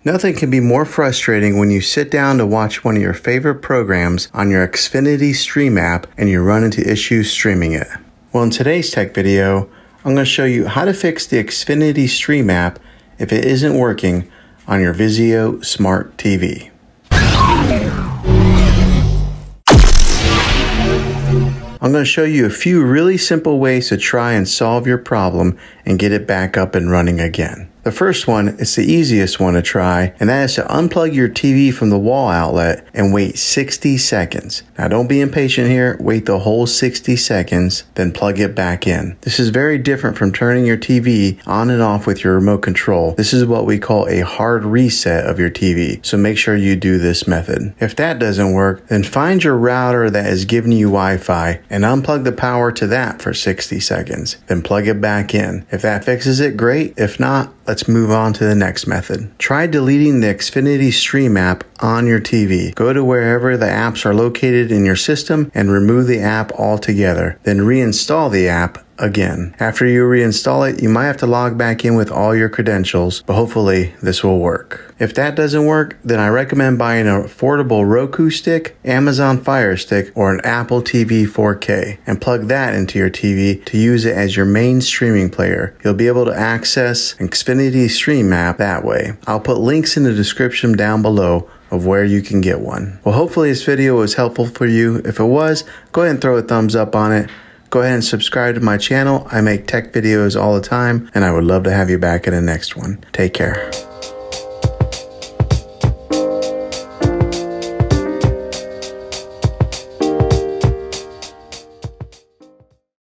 Nothing can be more frustrating when you sit down to watch one of your favorite programs on your Xfinity Stream App and you run into issues streaming it. Well, in today's tech video, I'm going to show you how to fix the Xfinity Stream App if it isn't working on your Vizio Smart TV. I'm going to show you a few really simple ways to try and solve your problem and get it back up and running again. The first one is the easiest one to try, and that is to unplug your TV from the wall outlet and wait 60 seconds. Now don't be impatient here, wait the whole 60 seconds, then plug it back in. This is very different from turning your TV on and off with your remote control. This is what we call a hard reset of your TV, so make sure you do this method. If that doesn't work, then find your router that is giving you Wi-Fi and unplug the power to that for 60 seconds, then plug it back in. If that fixes it, great. If not, let's move on to the next method. Try deleting the Xfinity Stream app on your TV. Go to wherever the apps are located in your system and remove the app altogether. Then reinstall the app again. After you reinstall it, you might have to log back in with all your credentials, but hopefully this will work. If that doesn't work, then I recommend buying an affordable Roku stick, Amazon Fire Stick, or an Apple TV 4K and plug that into your TV to use it as your main streaming player. You'll be able to access Xfinity Stream app that way. I'll put links in the description down below of where you can get one. Well, hopefully this video was helpful for you. If it was, go ahead and throw a thumbs up on it. Go ahead and subscribe to my channel. I make tech videos all the time, and I would love to have you back in the next one. Take care.